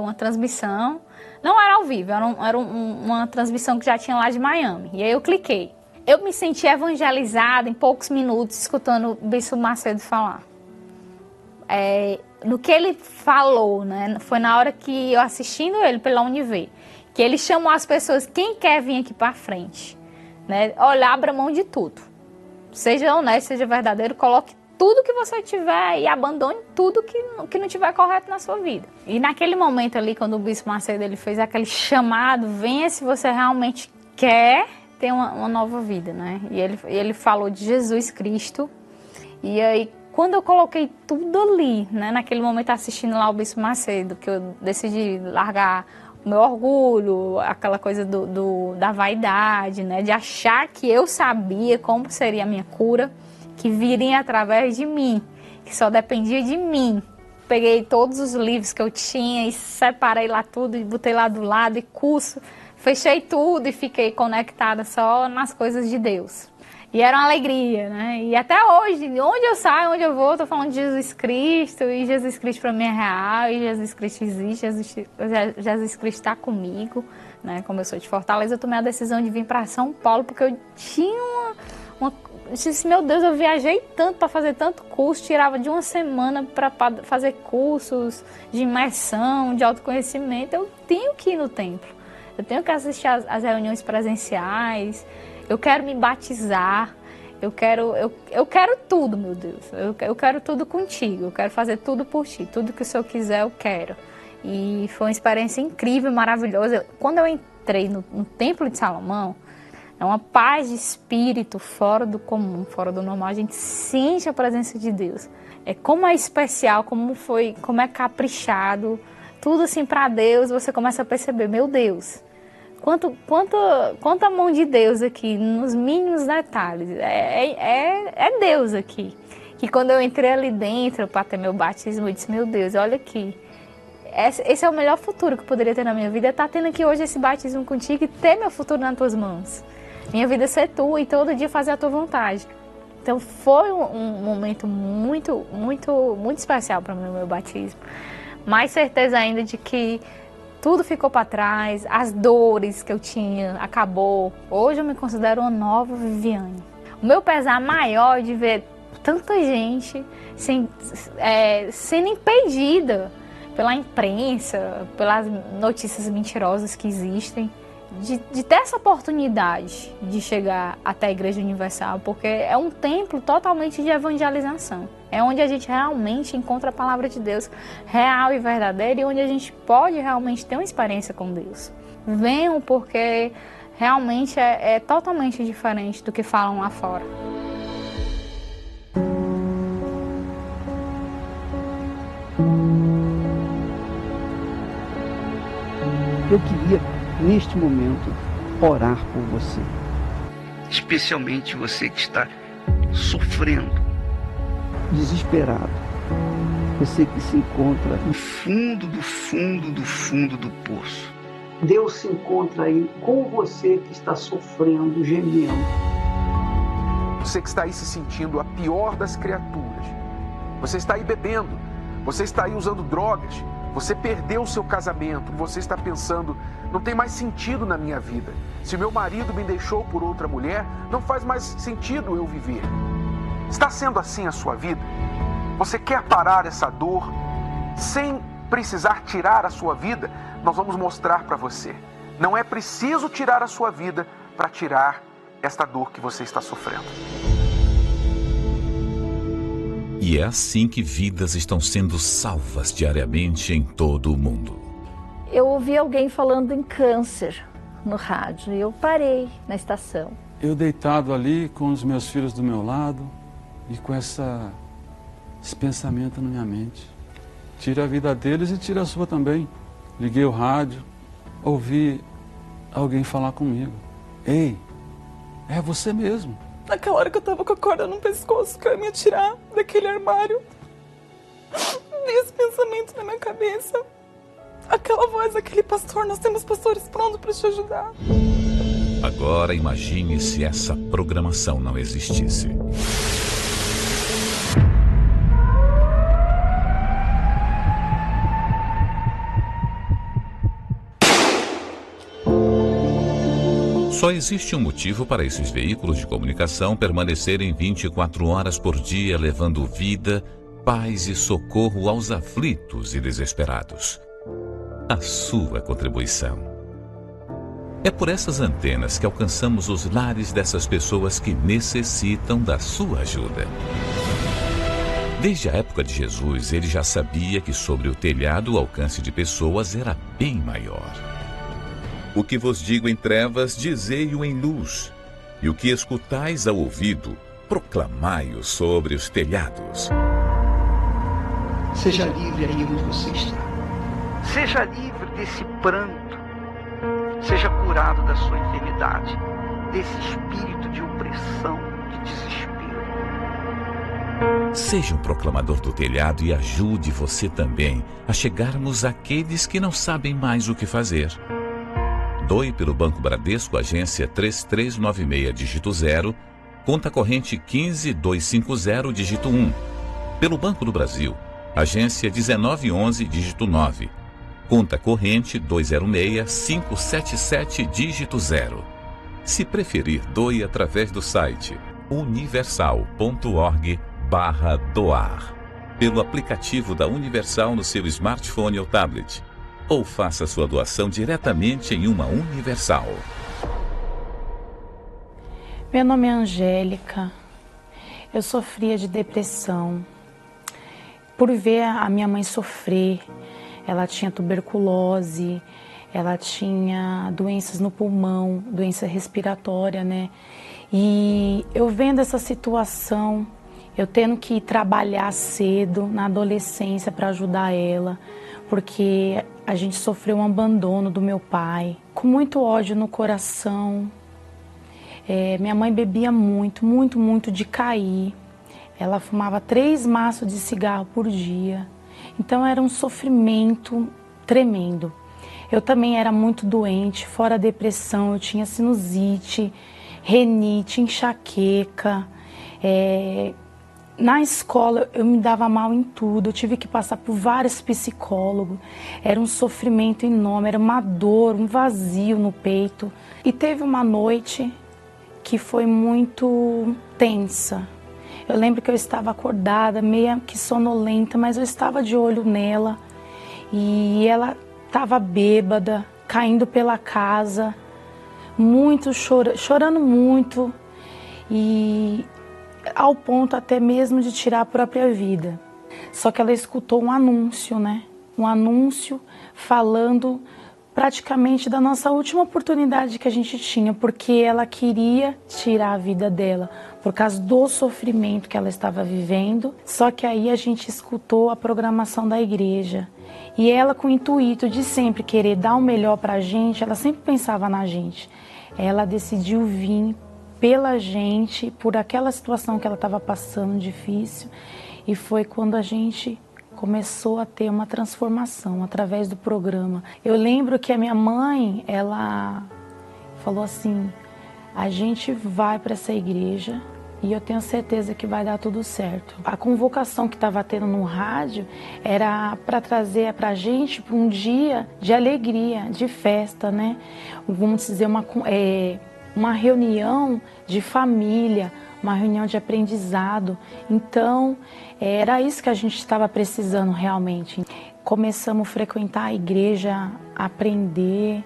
Speaker 8: uma transmissão. Não era ao vivo, era uma transmissão que já tinha lá de Miami. E aí eu cliquei. Eu me senti evangelizada em poucos minutos, escutando o Bispo Macedo falar. No que ele falou, né? Foi na hora que eu assistindo ele pela Univer, que ele chamou as pessoas, quem quer vir aqui para frente, né? Olha, abra mão de tudo. Seja honesto, seja verdadeiro, coloque tudo que você tiver e abandone tudo que não tiver correto na sua vida. E naquele momento ali, quando o Bispo Macedo ele fez aquele chamado, venha se você realmente quer ter uma nova vida, né? E ele falou de Jesus Cristo. E aí, quando eu coloquei tudo ali, né? Naquele momento assistindo lá o Bispo Macedo, que eu decidi largar o meu orgulho, aquela coisa da vaidade, né? De achar que eu sabia como seria a minha cura, que viria através de mim, que só dependia de mim. Peguei todos os livros que eu tinha e separei lá tudo e botei lá do lado e curso, fechei tudo e fiquei conectada só nas coisas de Deus. E era uma alegria, né? E até hoje, onde eu saio, onde eu vou, eu tô falando de Jesus Cristo, e Jesus Cristo para mim é real, e Jesus Cristo existe, Jesus Cristo está comigo, né? Como eu sou de Fortaleza, eu tomei a decisão de vir para São Paulo, porque eu tinha eu disse, meu Deus, eu viajei tanto para fazer tanto curso, tirava de uma semana para fazer cursos de imersão, de autoconhecimento, eu tenho que ir no templo, eu tenho que assistir às reuniões presenciais, eu quero me batizar, eu quero tudo, meu Deus. Eu quero tudo contigo, eu quero fazer tudo por ti. Tudo que o Senhor quiser, eu quero. E foi uma experiência incrível, maravilhosa. Quando eu entrei no Templo de Salomão, é uma paz de espírito fora do comum, fora do normal. A gente sente a presença de Deus. Como é especial, como é caprichado, tudo assim para Deus. Você começa a perceber, meu Deus, quanta mão de Deus aqui, nos mínimos detalhes. É Deus aqui. Que quando eu entrei ali dentro para ter meu batismo, eu disse, meu Deus, olha aqui. Esse é o melhor futuro que eu poderia ter na minha vida, é estar tendo aqui hoje esse batismo contigo e ter meu futuro nas tuas mãos. Minha vida ser tua e todo dia fazer a tua vontade. Então foi um momento muito, muito, muito especial para mim, o meu batismo. Mais certeza ainda de que tudo ficou para trás, as dores que eu tinha acabou. Hoje eu me considero uma nova Viviane. O meu pesar maior é de ver tanta gente sendo impedida pela imprensa, pelas notícias mentirosas que existem, de ter essa oportunidade de chegar até a Igreja Universal, porque é um templo totalmente de evangelização. É onde a gente realmente encontra a palavra de Deus real e verdadeira e onde a gente pode realmente ter uma experiência com Deus. Venham, porque realmente é totalmente diferente do que falam lá fora.
Speaker 7: Eu queria, neste momento, orar por você.
Speaker 9: Especialmente você que está sofrendo,
Speaker 7: desesperado. Você que se encontra
Speaker 9: no fundo do fundo do fundo do poço.
Speaker 7: Deus se encontra aí com você que está sofrendo, gemendo.
Speaker 10: Você que está aí se sentindo a pior das criaturas. Você está aí bebendo. Você está aí usando drogas. Você perdeu o seu casamento, você está pensando, não tem mais sentido na minha vida. Se meu marido me deixou por outra mulher, não faz mais sentido eu viver. Está sendo assim a sua vida? Você quer parar essa dor sem precisar tirar a sua vida? Nós vamos mostrar para você. Não é preciso tirar a sua vida para tirar esta dor que você está sofrendo.
Speaker 11: E é assim que vidas estão sendo salvas diariamente em todo o mundo.
Speaker 12: Eu ouvi alguém falando em câncer no rádio e eu parei na estação.
Speaker 13: Eu deitado ali com os meus filhos do meu lado e com esse pensamento na minha mente. Tira a vida deles e tira a sua também. Liguei o rádio, ouvi alguém falar comigo. Ei, é você mesmo.
Speaker 14: Naquela hora que eu tava com a corda no pescoço, que eu ia me atirar daquele armário, desse pensamento na minha cabeça, aquela voz, aquele pastor, nós temos pastores prontos para te ajudar.
Speaker 11: Agora imagine se essa programação não existisse. Só existe um motivo para esses veículos de comunicação permanecerem 24 horas por dia, levando vida, paz e socorro aos aflitos e desesperados. A sua contribuição. É por essas antenas que alcançamos os lares dessas pessoas que necessitam da sua ajuda. Desde a época de Jesus, ele já sabia que sobre o telhado o alcance de pessoas era bem maior. O que vos digo em trevas, dizei-o em luz, e o que escutais ao ouvido, proclamai-o sobre os telhados.
Speaker 7: Seja livre aí onde você está.
Speaker 9: Seja livre desse pranto. Seja curado da sua enfermidade, desse espírito de opressão, de desespero.
Speaker 11: Seja um proclamador do telhado e ajude você também a chegarmos àqueles que não sabem mais o que fazer. Doe pelo Banco Bradesco, agência 3396, dígito 0, conta corrente 15250, dígito 1. Pelo Banco do Brasil, agência 1911, dígito 9, conta corrente 206577, dígito 0. Se preferir, doe através do site universal.org/doar, pelo aplicativo da Universal no seu smartphone ou tablet. Ou faça sua doação diretamente em uma Universal.
Speaker 15: Meu nome é Angélica. Eu sofria de depressão. Por ver a minha mãe sofrer, ela tinha tuberculose, ela tinha doenças no pulmão, doença respiratória, né? E eu vendo essa situação, eu tendo que trabalhar cedo na adolescência para ajudar ela, porque a gente sofreu um abandono do meu pai, com muito ódio no coração. Minha mãe bebia muito de cair. Ela fumava 3 maços de cigarro por dia. Então era um sofrimento tremendo. Eu também era muito doente, fora a depressão, eu tinha sinusite, renite, enxaqueca. Na escola eu me dava mal em tudo, eu tive que passar por vários psicólogos. Era um sofrimento enorme, era uma dor, um vazio no peito. E teve uma noite que foi muito tensa. Eu lembro que eu estava acordada, meio que sonolenta, mas eu estava de olho nela. E ela estava bêbada, caindo pela casa, chorando muito, e ao ponto até mesmo de tirar a própria vida. Só que ela escutou um anúncio, né? Um anúncio falando praticamente da nossa última oportunidade que a gente tinha, porque ela queria tirar a vida dela por causa do sofrimento que ela estava vivendo. Só que aí a gente escutou a programação da igreja. E ela, com o intuito de sempre querer dar o melhor para a gente, ela sempre pensava na gente. Ela decidiu vir pela gente, por aquela situação que ela estava passando difícil. E foi quando a gente começou a ter uma transformação através do programa. Eu lembro que a minha mãe, ela falou assim: a gente vai para essa igreja e eu tenho certeza que vai dar tudo certo. A convocação que estava tendo no rádio era para trazer para a gente um dia de alegria, de festa, né? Vamos dizer, uma reunião de família, uma reunião de aprendizado. Então, era isso que a gente estava precisando realmente. Começamos a frequentar a igreja, aprender,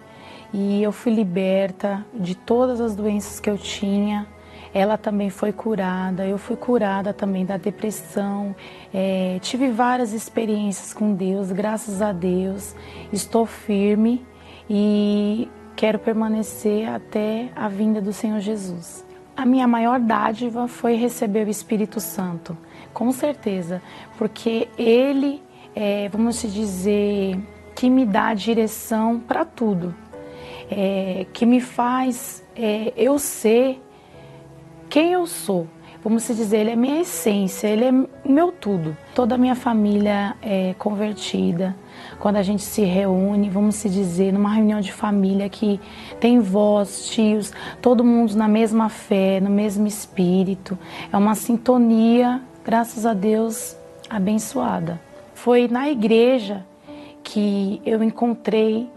Speaker 15: e eu fui liberta de todas as doenças que eu tinha. Ela também foi curada, eu fui curada também da depressão. Tive várias experiências com Deus, graças a Deus. Estou firme e quero permanecer até a vinda do Senhor Jesus. A minha maior dádiva foi receber o Espírito Santo, com certeza, porque Ele, vamos dizer, que me dá direção para tudo, que me faz eu ser quem eu sou. Vamos dizer, Ele é minha essência, Ele é meu tudo. Toda a minha família é convertida. Quando a gente se reúne, vamos dizer, numa reunião de família que tem vós, tios, todo mundo na mesma fé, no mesmo espírito. É uma sintonia, graças a Deus, abençoada. Foi na igreja que eu encontrei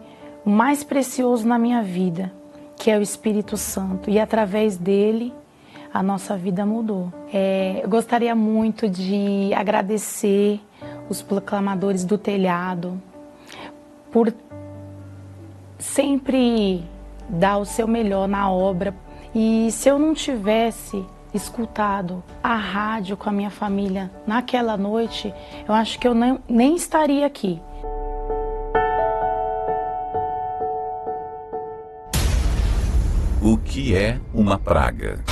Speaker 15: o mais precioso na minha vida, que é o Espírito Santo. E através dele, a nossa vida mudou. Eu gostaria muito de agradecer os proclamadores do telhado por sempre dar o seu melhor na obra. E se eu não tivesse escutado a rádio com a minha família naquela noite, eu acho que eu nem estaria aqui.
Speaker 11: O que é uma praga?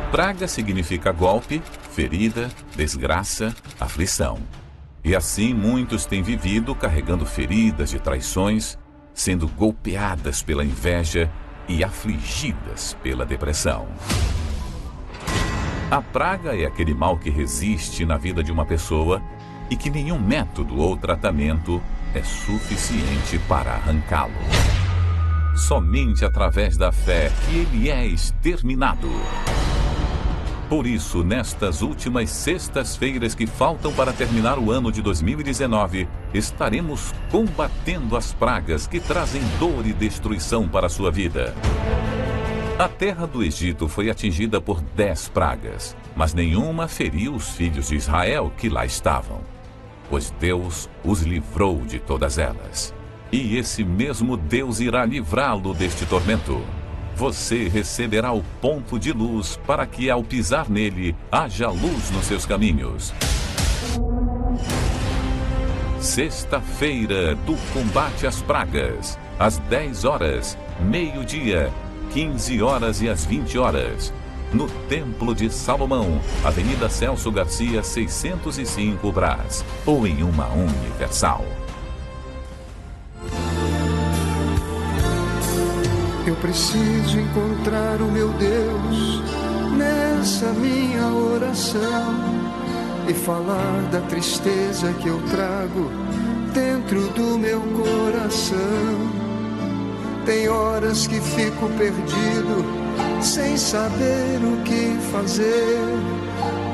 Speaker 11: Praga significa golpe, ferida, desgraça, aflição. E assim muitos têm vivido carregando feridas de traições, sendo golpeadas pela inveja e afligidas pela depressão. A praga é aquele mal que resiste na vida de uma pessoa e que nenhum método ou tratamento é suficiente para arrancá-lo. Somente através da fé que ele é exterminado. Por isso, nestas últimas sextas-feiras que faltam para terminar o ano de 2019, estaremos combatendo as pragas que trazem dor e destruição para a sua vida. A terra do Egito foi atingida por 10 pragas, mas nenhuma feriu os filhos de Israel que lá estavam, pois Deus os livrou de todas elas. E esse mesmo Deus irá livrá-lo deste tormento. Você receberá o ponto de luz para que, ao pisar nele, haja luz nos seus caminhos. Sexta-feira do Combate às Pragas, às 10 horas, meio-dia, 15 horas e às 20 horas. No Templo de Salomão, Avenida Celso Garcia, 605 Brás, ou em uma Universal.
Speaker 16: Eu preciso encontrar o meu Deus nessa minha oração e falar da tristeza que eu trago dentro do meu coração. Tem horas que fico perdido, sem saber o que fazer.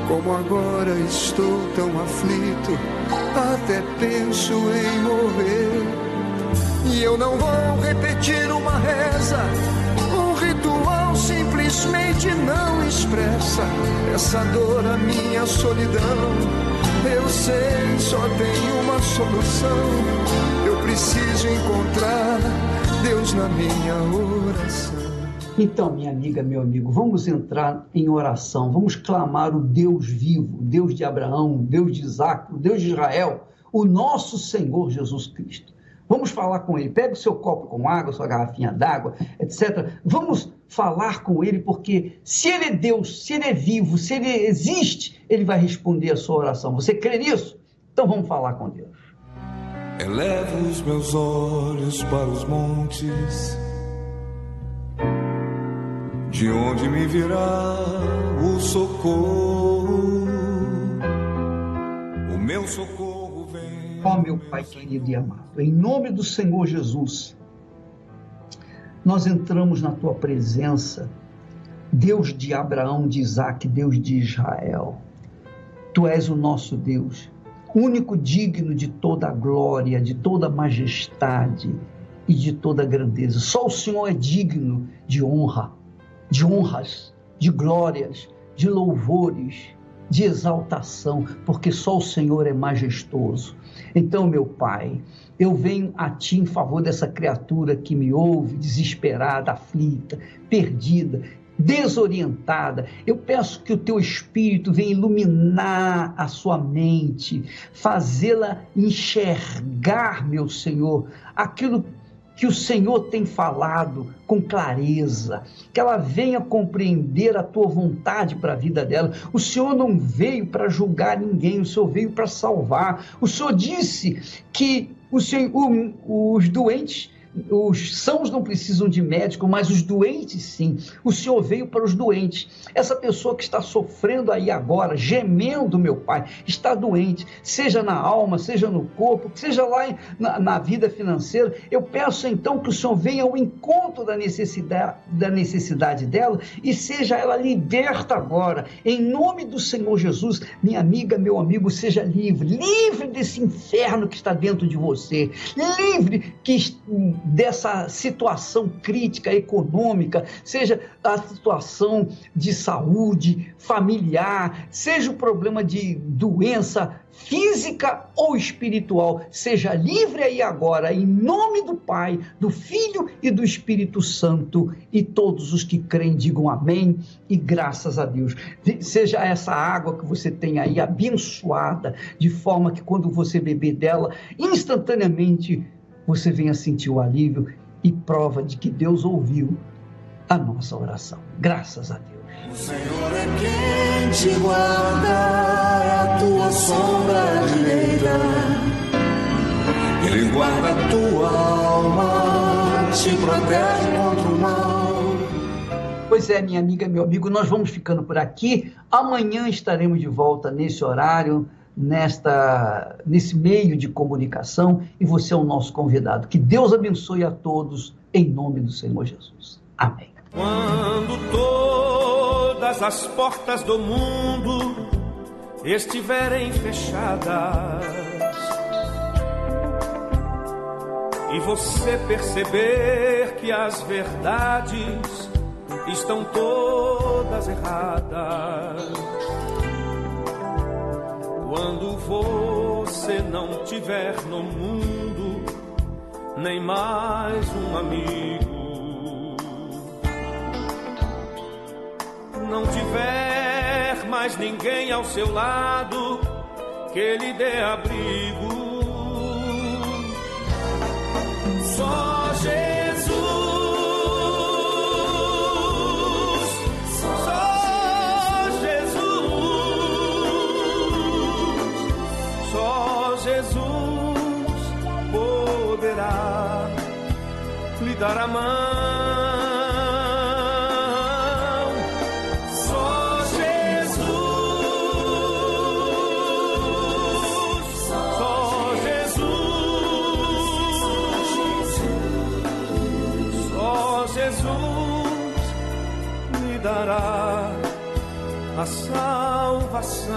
Speaker 16: Como agora estou tão aflito, até penso em morrer. E eu não vou repetir uma reza, um ritual simplesmente não expressa essa dor, a minha solidão. Eu sei, só tem uma solução. Eu preciso encontrar Deus na minha oração.
Speaker 3: Então, minha amiga, meu amigo, vamos entrar em oração, vamos clamar o Deus vivo, o Deus de Abraão, o Deus de Isaac, o Deus de Israel, o nosso Senhor Jesus Cristo. Vamos falar com Ele. Pega o seu copo com água, sua garrafinha d'água, etc. Vamos falar com Ele, porque se Ele é Deus, se Ele é vivo, se Ele existe, Ele vai responder a sua oração. Você crê nisso? Então vamos falar com Deus.
Speaker 4: Elevo os meus olhos para os montes, de onde me virá o socorro? O meu socorro vem.
Speaker 3: Ó meu Pai querido e amado, em nome do Senhor Jesus, nós entramos na Tua presença, Deus de Abraão, de Isaac, Deus de Israel. Tu és o nosso Deus, único digno de toda a glória, de toda a majestade e de toda a grandeza. Só o Senhor é digno de honra, de honras, de glórias, de louvores, de exaltação, porque só o Senhor é majestoso. Então, meu Pai, eu venho a Ti em favor dessa criatura que me ouve, desesperada, aflita, perdida, desorientada. Eu peço que o Teu Espírito venha iluminar a sua mente, fazê-la enxergar, meu Senhor, aquilo que o Senhor tem falado com clareza, que ela venha compreender a Tua vontade para a vida dela. O Senhor não veio para julgar ninguém, o Senhor veio para salvar. O Senhor disse que os doentes, os sãos não precisam de médico, mas os doentes sim. O Senhor veio para os doentes. Essa pessoa que está sofrendo aí agora, gemendo, meu Pai, está doente, seja na alma, seja no corpo, seja lá na vida financeira. Eu peço então que o Senhor venha ao encontro da necessidade dela e seja ela liberta agora. Em nome do Senhor Jesus, minha amiga, meu amigo, seja livre desse inferno que está dentro de você, livre dessa situação crítica, econômica, seja a situação de saúde familiar, seja o problema de doença física ou espiritual, seja livre aí agora, em nome do Pai, do Filho e do Espírito Santo, e todos os que creem digam amém e graças a Deus. Seja essa água que você tem aí abençoada, de forma que quando você beber dela, instantaneamente você venha sentir o alívio e prova de que Deus ouviu a nossa oração. Graças a Deus.
Speaker 4: O Senhor é quem te guarda, a tua sombra direita. Ele guarda a tua alma, te protege contra o mal.
Speaker 3: Pois é, minha amiga, meu amigo, nós vamos ficando por aqui. Amanhã estaremos de volta nesse horário, nesse meio de comunicação, e você é o nosso convidado. Que Deus abençoe a todos, em nome do Senhor Jesus. Amém.
Speaker 4: Quando todas as portas do mundo estiverem fechadas e você perceber que as verdades estão todas erradas, quando você não tiver no mundo nem mais um amigo, não tiver mais ninguém ao seu lado que lhe dê abrigo, Jesus poderá lhe dar a mão. Só Jesus, só Jesus, só Jesus lhe dará a salvação.